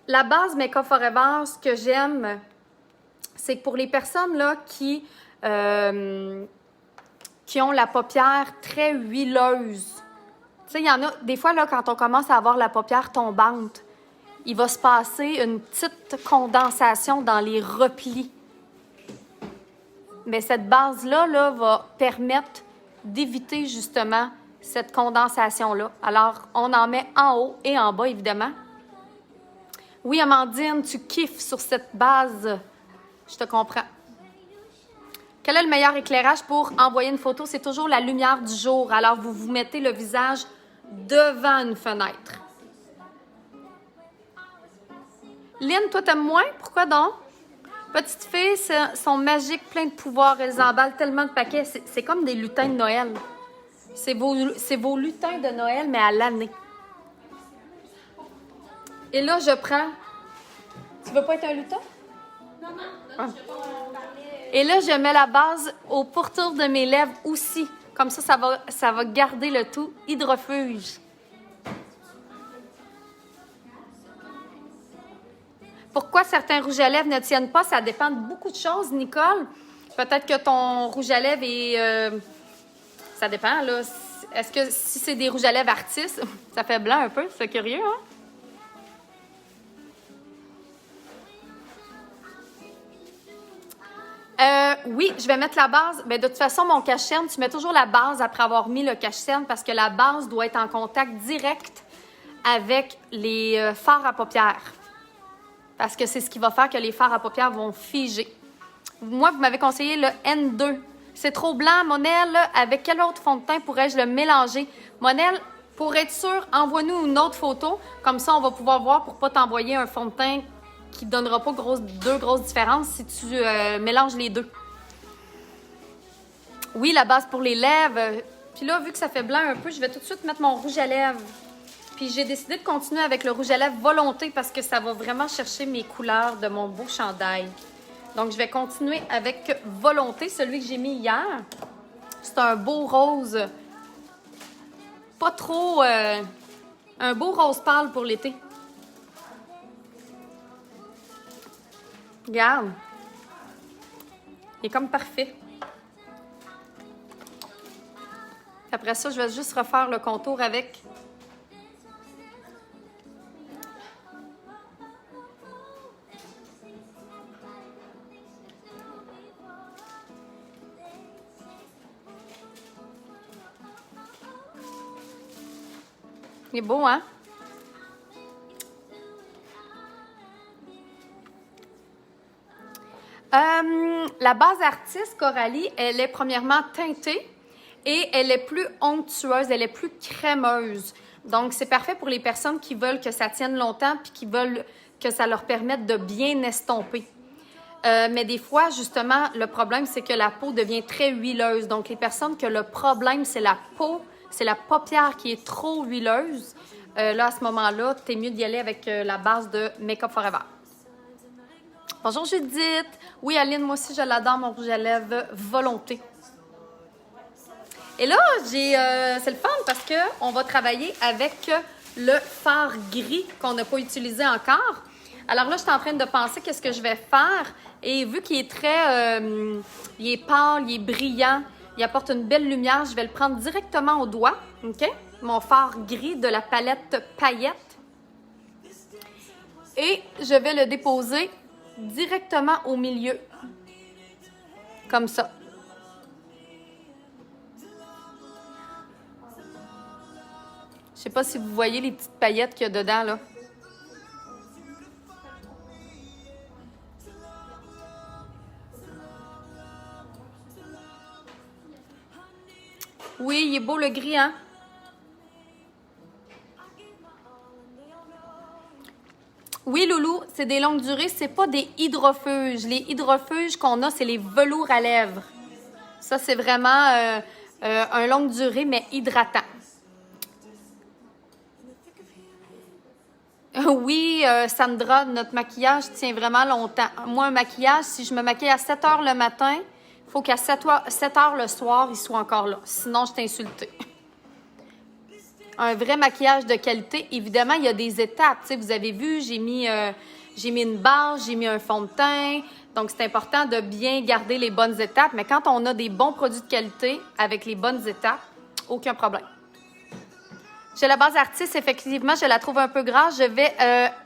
La base Make Up Forever, ce que j'aime, c'est que pour les personnes là, qui ont la paupière très huileuse. Tu sais, il y en a, des fois, là, quand on commence à avoir la paupière tombante, il va se passer une petite condensation dans les replis. Mais cette base-là là, va permettre d'éviter justement cette condensation-là. Alors, on en met en haut et en bas, évidemment. Oui, Amandine, tu kiffes sur cette base. Je te comprends. Quel est le meilleur éclairage pour envoyer une photo? C'est toujours la lumière du jour. Alors, vous vous mettez le visage devant une fenêtre. Lynn, toi, t'aimes moins? Pourquoi donc? Petites filles sont magiques, plein de pouvoir. Elles emballent tellement de paquets. C'est comme des lutins de Noël. C'est vos lutins de Noël, mais à l'année. Et là, je prends... Tu veux pas être un lutin? Non, Ah. je sais pas, on parlait... Et là, je mets la base au pourtour de mes lèvres aussi. Comme ça, ça va garder le tout hydrofuge. Pourquoi certains rouges à lèvres ne tiennent pas? Ça dépend de beaucoup de choses, Nicole. Peut-être que ton rouge à lèvres est... ça dépend, là. Est-ce que si c'est des rouges à lèvres artistes, ça fait blanc un peu, c'est curieux, hein? Oui, je vais mettre la base. Ben, de toute façon, mon cache-cerne, tu mets toujours la base après avoir mis le cache-cerne parce que la base doit être en contact direct avec les fards à paupières. Parce que c'est ce qui va faire que les fards à paupières vont figer. Moi, vous m'avez conseillé le N2. C'est trop blanc, Monel. Avec quel autre fond de teint pourrais-je le mélanger? Monel, pour être sûr, envoie-nous une autre photo. Comme ça, on va pouvoir voir pour ne pas t'envoyer un fond de teint qui ne donnera pas deux grosses différences si tu mélanges les deux. Oui, la base pour les lèvres. Puis là, vu que ça fait blanc un peu, je vais tout de suite mettre mon rouge à lèvres. Puis j'ai décidé de continuer avec le rouge à lèvres Volonté parce que ça va vraiment chercher mes couleurs de mon beau chandail. Donc, je vais continuer avec Volonté, celui que j'ai mis hier. C'est un beau rose. Pas trop... un beau rose pâle pour l'été. Regarde. Il est comme parfait. Après ça, je vais juste refaire le contour avec. Il est beau, hein? La base artiste Coralie, elle est premièrement teintée et elle est plus onctueuse, elle est plus crémeuse. Donc, c'est parfait pour les personnes qui veulent que ça tienne longtemps puis qui veulent que ça leur permette de bien estomper. Mais des fois, justement, le problème, c'est que la peau devient très huileuse. Donc, les personnes que le problème, c'est la peau, c'est la paupière qui est trop huileuse, là, à ce moment-là, t'es mieux d'y aller avec la base de Make Up Forever. Bonjour Judith. Oui, Aline, moi aussi, je l'adore, mon rouge à lèvres Volonté. Et là, c'est le fun parce qu'on va travailler avec le fard gris qu'on n'a pas utilisé encore. Alors là, je suis en train de penser qu'est-ce que je vais faire. Et vu qu'il est très... il est pâle, il est brillant, il apporte une belle lumière, je vais le prendre directement au doigt. OK? Mon fard gris de la palette Paillettes. Et je vais le déposer directement au milieu. Comme ça. Je sais pas si vous voyez les petites paillettes qu'il y a dedans, là. Oui, il est beau le gris, hein? Oui, Loulou, c'est des longues durées, c'est pas des hydrofuges. Les hydrofuges qu'on a, c'est les velours à lèvres. Ça, c'est vraiment un longue durée, mais hydratant. Oui, Sandra, notre maquillage tient vraiment longtemps. Moi, un maquillage, si je me maquille à 7 heures le matin, il faut qu'à 7 heures le soir, il soit encore là. Sinon, je t'insulte. Un vrai maquillage de qualité, évidemment, il y a des étapes. Tu sais, vous avez vu, j'ai mis une base, j'ai mis un fond de teint. Donc, c'est important de bien garder les bonnes étapes. Mais quand on a des bons produits de qualité avec les bonnes étapes, aucun problème. J'ai la base artiste, effectivement, je la trouve un peu grasse.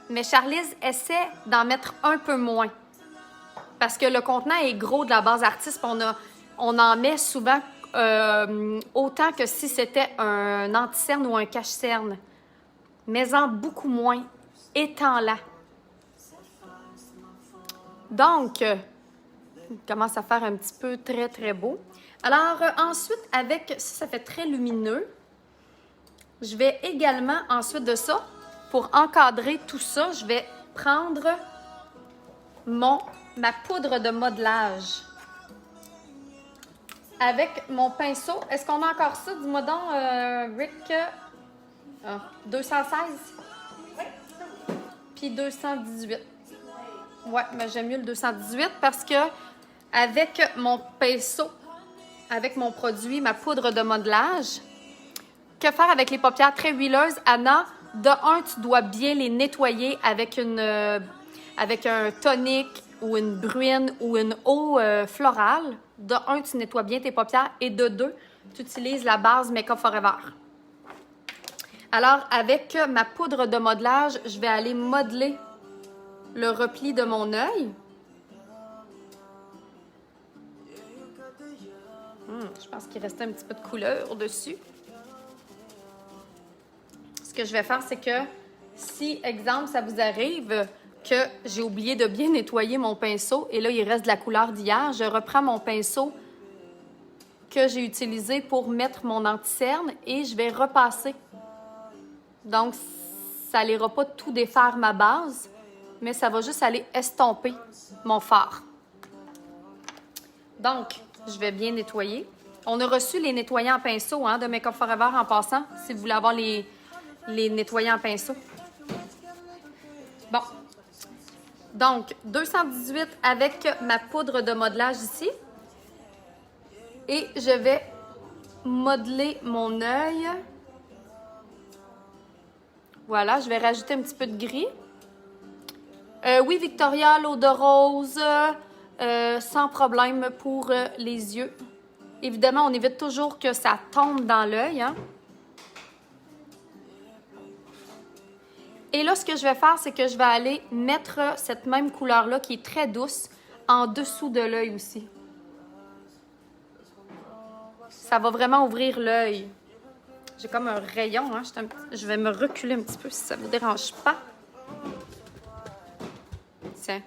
Mais Charlize essaie d'en mettre un peu moins. Parce que le contenant est gros de la base artiste, on en met souvent autant que si c'était un anti-cerne ou un cache-cerne. Mais-en beaucoup moins. Étends-la. Donc, il commence à faire un petit peu très, très beau. Alors, ensuite, avec ça fait très lumineux. Je vais également, ensuite de ça, pour encadrer tout ça, je vais prendre ma poudre de modelage. Avec mon pinceau. Est-ce qu'on a encore ça? Dis-moi donc, Rick. 216? Puis 218. Ouais, mais j'aime mieux le 218 parce que avec mon pinceau, avec mon produit, ma poudre de modelage, que faire avec les paupières très huileuses? Anna, de un, tu dois bien les nettoyer avec un tonique ou une bruine ou une eau florale. De un, tu nettoies bien tes paupières. Et de deux, tu utilises la base Make-up Forever. Alors, avec ma poudre de modelage, je vais aller modeler le repli de mon œil. Je pense qu'il restait un petit peu de couleur dessus. Ce que je vais faire, c'est que si, exemple, ça vous arrive que j'ai oublié de bien nettoyer mon pinceau et là, il reste de la couleur d'hier, je reprends mon pinceau que j'ai utilisé pour mettre mon anti-cerne et je vais repasser. Donc, ça n'allera pas tout défaire ma base, mais ça va juste aller estomper mon fard. Donc, je vais bien nettoyer. On a reçu les nettoyants en pinceau de Make-up Forever en passant, si vous voulez avoir les nettoyants en pinceau. Bon. Donc, 218 avec ma poudre de modelage ici. Et je vais modeler mon œil. Voilà, je vais rajouter un petit peu de gris. Oui, Victoria, l'eau de rose, sans problème pour les yeux. Évidemment, on évite toujours que ça tombe dans l'œil. Et là, ce que je vais faire, c'est que je vais aller mettre cette même couleur-là, qui est très douce, en dessous de l'œil aussi. Ça va vraiment ouvrir l'œil. J'ai comme un rayon. Je vais me reculer un petit peu si ça ne vous dérange pas. Tiens.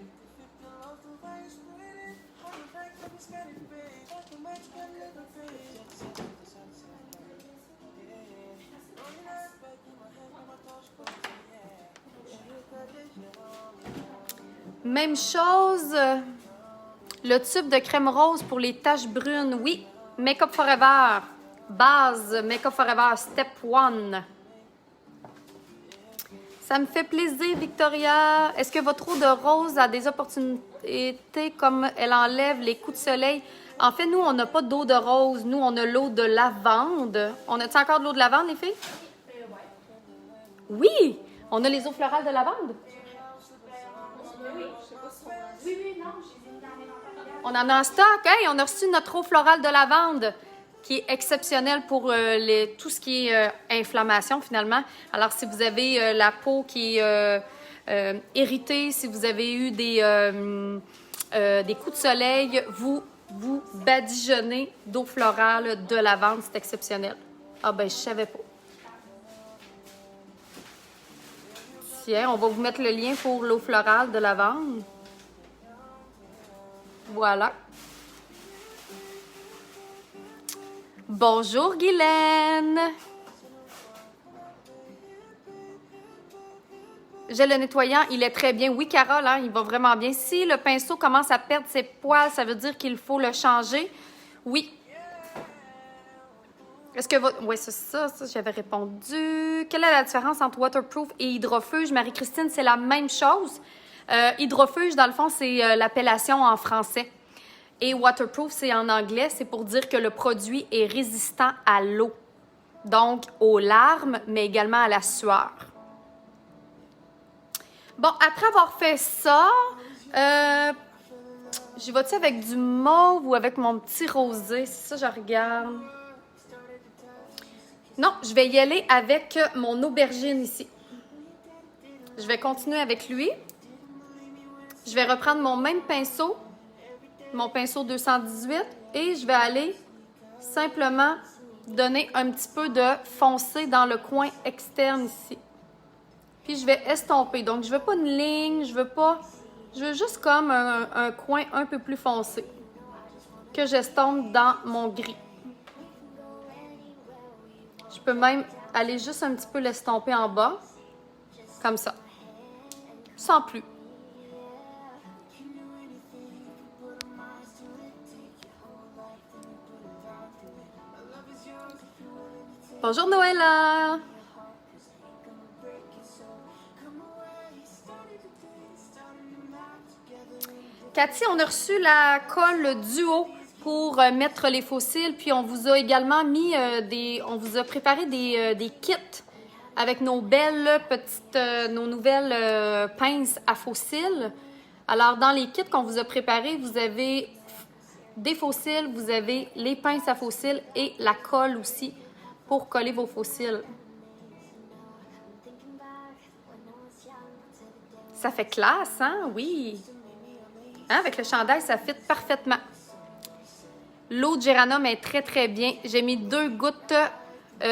Même chose, le tube de crème rose pour les taches brunes. Oui, Make-up Forever, base Make-up Forever, Step 1. Ça me fait plaisir, Victoria. Est-ce que votre eau de rose a des opportunités comme elle enlève les coups de soleil? En fait, nous, on n'a pas d'eau de rose. Nous, on a l'eau de lavande. On a-t-il encore de l'eau de lavande, les filles? Oui! On a les eaux florales de lavande. On en a en stock, hein? On a reçu notre eau florale de lavande qui est exceptionnelle pour tout ce qui est inflammation, finalement. Alors, si vous avez la peau qui est irritée, si vous avez eu des coups de soleil, vous badigeonnez d'eau florale de lavande. C'est exceptionnel. Ah ben, je savais pas. Tiens, on va vous mettre le lien pour l'eau florale de lavande. Voilà. Bonjour Guylaine. J'ai le nettoyant, il est très bien. Oui, Carole, il va vraiment bien. Si le pinceau commence à perdre ses poils, ça veut dire qu'il faut le changer. Oui. Est-ce que votre... Oui, c'est ça, j'avais répondu. Quelle est la différence entre waterproof et hydrofuge? Marie-Christine, c'est la même chose. Hydrofuge, dans le fond, c'est l'appellation en français. Et waterproof, c'est en anglais. C'est pour dire que le produit est résistant à l'eau. Donc, aux larmes, mais également à la sueur. Bon, après avoir fait ça, j'y vais-tu avec du mauve ou avec mon petit rosé? C'est ça, je regarde. Non, je vais y aller avec mon aubergine ici. Je vais continuer avec lui. Je vais reprendre mon même pinceau, mon pinceau 218, et je vais aller simplement donner un petit peu de foncé dans le coin externe ici. Puis je vais estomper. Donc, je veux pas une ligne, je veux juste comme un coin un peu plus foncé que j'estompe dans mon gris. Je peux même aller juste un petit peu l'estomper en bas, comme ça, sans plus. Bonjour Noëlla! Cathy, on a reçu la colle duo pour mettre les fossiles, puis on vous a également mis on vous a préparé des kits avec nos belles petites, nos nouvelles pinces à fossiles. Alors, dans les kits qu'on vous a préparés, vous avez des faux cils, vous avez les pinces à faux cils et la colle aussi pour coller vos faux cils. Ça fait classe, hein? Oui! Hein? Avec le chandail, ça fit parfaitement. L'eau de Géranium est très, très bien. J'ai mis 2 gouttes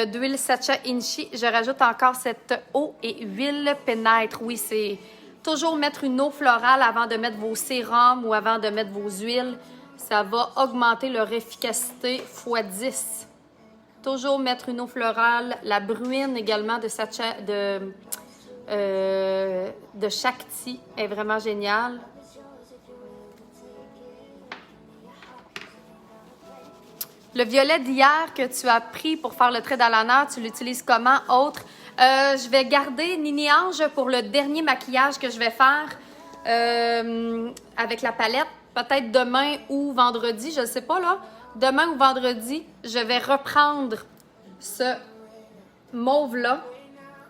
d'huile Sacha Inchi. Je rajoute encore cette eau et huile pénètre. Oui, c'est toujours mettre une eau florale avant de mettre vos sérums ou avant de mettre vos huiles. Ça va augmenter leur efficacité x 10. Toujours mettre une eau florale. La bruine également de Sacha, de Shakti est vraiment géniale. Le violet d'hier que tu as pris pour faire le trait d'eyeliner, tu l'utilises comment? Autre? Je vais garder Nini Ange pour le dernier maquillage que je vais faire avec la palette. Peut-être demain ou vendredi, je ne sais pas là. Demain ou vendredi, je vais reprendre ce mauve-là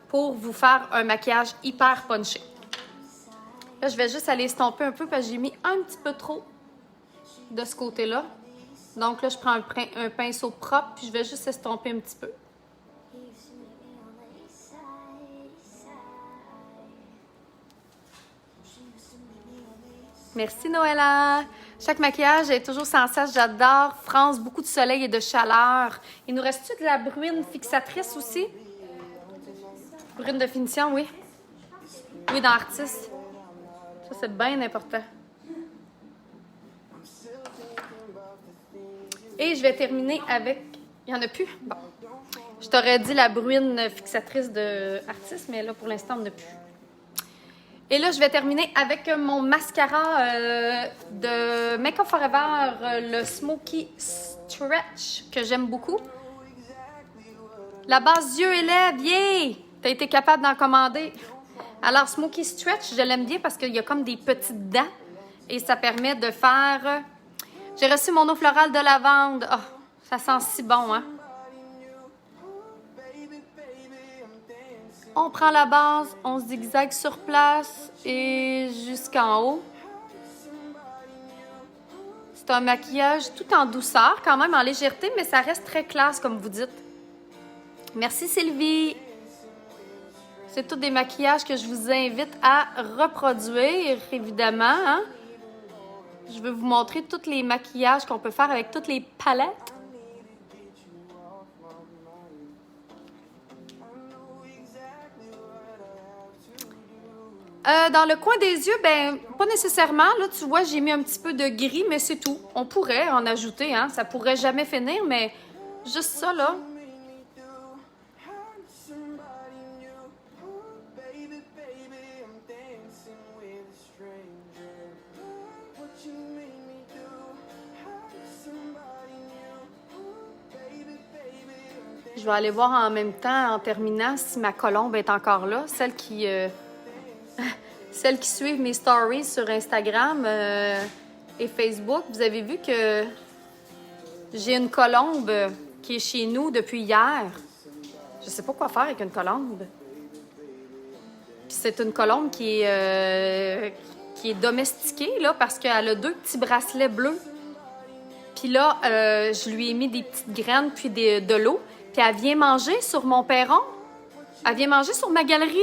pour vous faire un maquillage hyper punché. Là, je vais juste aller estomper un peu parce que j'ai mis un petit peu trop de ce côté-là. Donc là, je prends un pinceau propre puis je vais juste estomper un petit peu. Merci Noëlla! Chaque maquillage est toujours sans cesse, j'adore. France, beaucoup de soleil et de chaleur. Il nous reste-tu de la bruine fixatrice aussi? Bruine de finition, oui. Oui, dans Artiste. Ça, c'est bien important. Et je vais terminer avec... Il n'y en a plus? Bon. Je t'aurais dit la bruine fixatrice de Artiste, mais là, pour l'instant, on n'a plus. Et là, je vais terminer avec mon mascara de Make Up For Ever, le Smoky Stretch, que j'aime beaucoup. La base yeux et lèvres, yeah! T'as été capable d'en commander. Alors, Smoky Stretch, je l'aime bien parce qu'il y a comme des petites dents et ça permet de faire... J'ai reçu mon eau florale de lavande. Oh, ça sent si bon, hein? On prend la base, on zigzague sur place et jusqu'en haut. C'est un maquillage tout en douceur, quand même en légèreté, mais ça reste très classe, comme vous dites. Merci Sylvie! C'est tous des maquillages que je vous invite à reproduire, évidemment. Hein? Je vais vous montrer tous les maquillages qu'on peut faire avec toutes les palettes. Dans le coin des yeux, ben pas nécessairement. Là, tu vois, j'ai mis un petit peu de gris, mais c'est tout. On pourrait en ajouter, hein. Ça pourrait jamais finir, mais juste ça, là. Je vais aller voir en même temps, en terminant, si ma colombe est encore là. Celles qui suivent mes stories sur Instagram et Facebook, vous avez vu que j'ai une colombe qui est chez nous depuis hier. Je sais pas quoi faire avec une colombe. Puis c'est une colombe qui est domestiquée là, parce qu'elle a 2 petits bracelets bleus. Puis là, je lui ai mis des petites graines puis de l'eau. Puis elle vient manger sur mon perron. Elle vient manger sur ma galerie.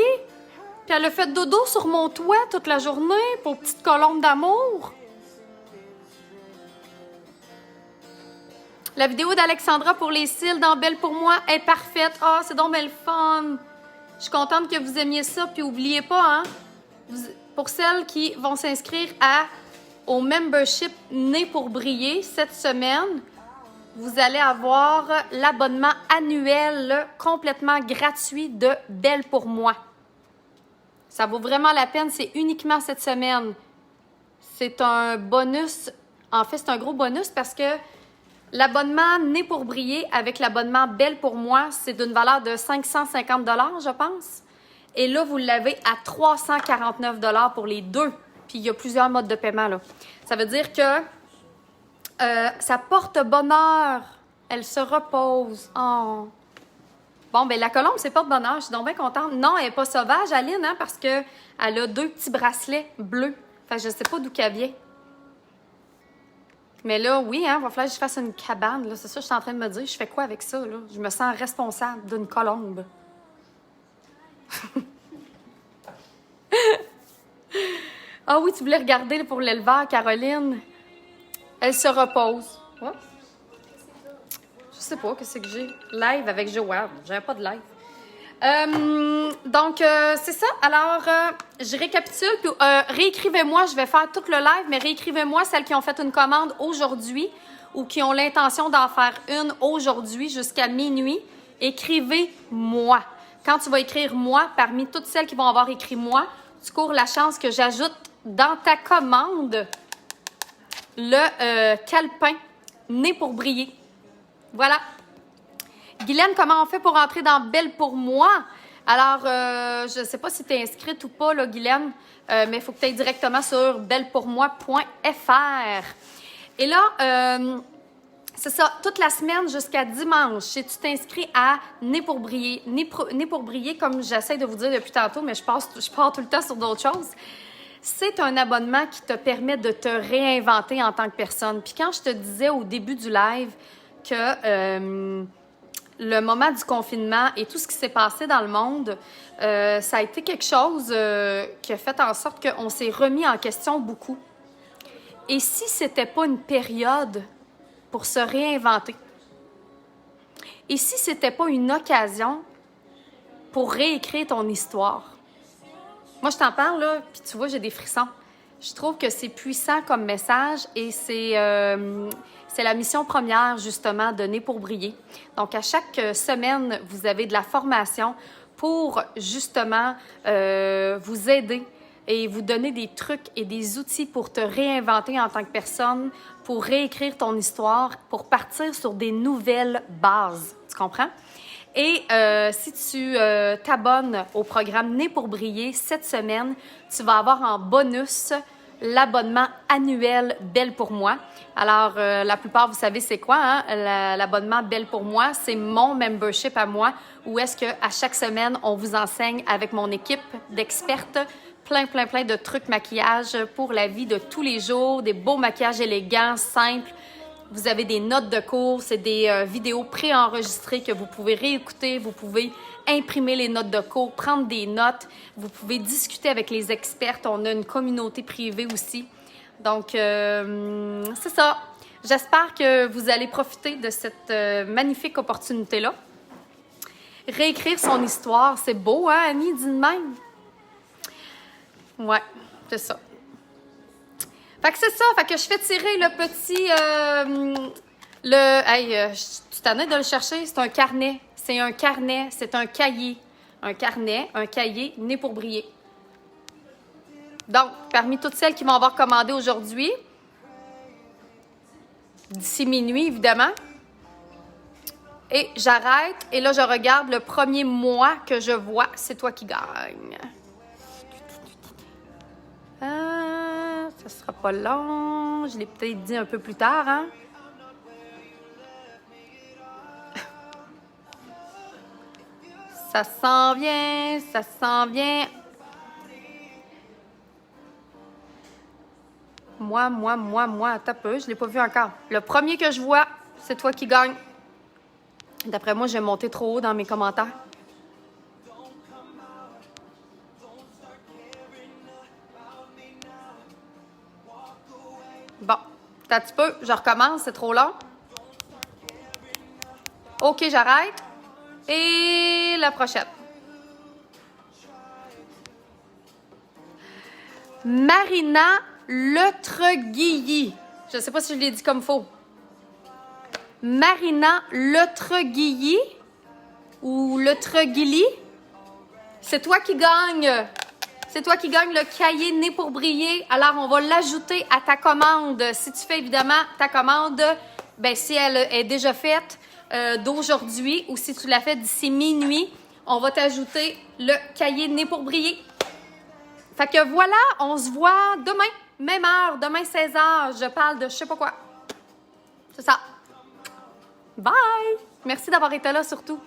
Puis elle a fait dodo sur mon toit toute la journée pour petite colombe d'amour. La vidéo d'Alexandra pour les cils dans Belle pour moi est parfaite. Ah, c'est donc belle fun. Je suis contente que vous aimiez ça. Puis n'oubliez pas, hein, pour celles qui vont s'inscrire au membership Né pour briller cette semaine, vous allez avoir l'abonnement annuel complètement gratuit de Belle pour moi. Ça vaut vraiment la peine, c'est uniquement cette semaine. C'est un bonus, en fait c'est un gros bonus parce que l'abonnement Né pour briller avec l'abonnement Belle pour moi, c'est d'une valeur de 550 $, je pense. Et là, vous l'avez à 349 $ pour les deux. Puis il y a plusieurs modes de paiement, là. Ça veut dire que ça porte bonheur. Elle se repose. Oh. Bon, ben la colombe, c'est porte-bonheur. Je suis donc bien contente. Non, elle n'est pas sauvage, Aline, hein, parce qu'elle a 2 petits bracelets bleus. Fait que je ne sais pas d'où qu'elle vient. Mais là, oui, hein, va falloir que je fasse une cabane. Là, c'est ça que je suis en train de me dire. Je fais quoi avec ça, là? Je me sens responsable d'une colombe. Ah oui, tu voulais regarder là, pour l'éleveur, Caroline. Elle se repose. Ouais. Je sais pas, qu'est-ce que j'ai? Live avec Joanne. J'avais pas de live. Donc, c'est ça. Alors, je récapitule. Puis, réécrivez-moi. Je vais faire tout le live, mais réécrivez-moi celles qui ont fait une commande aujourd'hui ou qui ont l'intention d'en faire une aujourd'hui jusqu'à minuit. Écrivez-moi. Quand tu vas écrire « moi », parmi toutes celles qui vont avoir écrit « moi », tu cours la chance que j'ajoute dans ta commande le calepin né pour briller. Voilà. Guylaine, comment on fait pour entrer dans Belle pour moi? Alors, je ne sais pas si tu es inscrite ou pas, là, Guylaine, mais il faut que tu ailles directement sur bellepourmoi.fr. Et là, c'est ça, toute la semaine jusqu'à dimanche, si tu t'inscris à Né pour briller. Né pour briller, comme j'essaie de vous dire depuis tantôt, mais je pars tout le temps sur d'autres choses. C'est un abonnement qui te permet de te réinventer en tant que personne. Puis quand je te disais au début du live que le moment du confinement et tout ce qui s'est passé dans le monde, ça a été quelque chose qui a fait en sorte qu'on s'est remis en question beaucoup. Et si c'était pas une période pour se réinventer? Et si c'était pas une occasion pour réécrire ton histoire? Moi, je t'en parle, là, puis tu vois, j'ai des frissons. Je trouve que c'est puissant comme message et c'est la mission première, justement, de Né pour briller. Donc, à chaque semaine, vous avez de la formation pour, justement, vous aider et vous donner des trucs et des outils pour te réinventer en tant que personne, pour réécrire ton histoire, pour partir sur des nouvelles bases. Tu comprends? Et si tu t'abonnes au programme Né pour briller cette semaine, tu vas avoir en bonus l'abonnement annuel Belle pour moi. Alors, la plupart, vous savez c'est quoi, hein? L'abonnement Belle pour moi, c'est mon membership à moi, où est-ce qu'à chaque semaine, on vous enseigne avec mon équipe d'expertes plein de trucs maquillage pour la vie de tous les jours, des beaux maquillages élégants, simples. Vous avez des notes de cours, c'est des vidéos préenregistrées que vous pouvez réécouter, vous pouvez imprimer les notes de cours, prendre des notes, vous pouvez discuter avec les expertes, on a une communauté privée aussi. Donc, c'est ça. J'espère que vous allez profiter de cette magnifique opportunité-là. Réécrire son histoire, c'est beau, hein, Annie, dis de même? Ouais, c'est ça. Fait que c'est ça, fait que je fais tirer le petit, tu t'en es de le chercher, c'est un carnet, c'est un cahier, un cahier né pour briller. Donc, parmi toutes celles qui vont avoir commandé aujourd'hui, d'ici minuit, évidemment, et j'arrête, et là, je regarde le premier mois que je vois, c'est toi qui gagne. Ça sera pas long. Je l'ai peut-être dit un peu plus tard, hein? Ça s'en vient, ça s'en vient. Moi, attends un peu, je l'ai pas vu encore. Le premier que je vois, c'est toi qui gagne. D'après moi, j'ai monté trop haut dans mes commentaires. Bon, un petit peu, je recommence, c'est trop long. OK, j'arrête. Et la prochaine. Marina Letreguilly. Je ne sais pas si je l'ai dit comme faux. Marina Letreguilly ou Letreguilly. C'est toi qui gagne. C'est toi qui gagne le cahier Né pour briller. Alors, on va l'ajouter à ta commande. Si tu fais évidemment ta commande, ben si elle est déjà faite d'aujourd'hui ou si tu l'as fait d'ici minuit, on va t'ajouter le cahier Né pour briller. Fait que voilà, on se voit demain, même heure, demain 16h. Je parle de je sais pas quoi. C'est ça. Bye! Merci d'avoir été là surtout.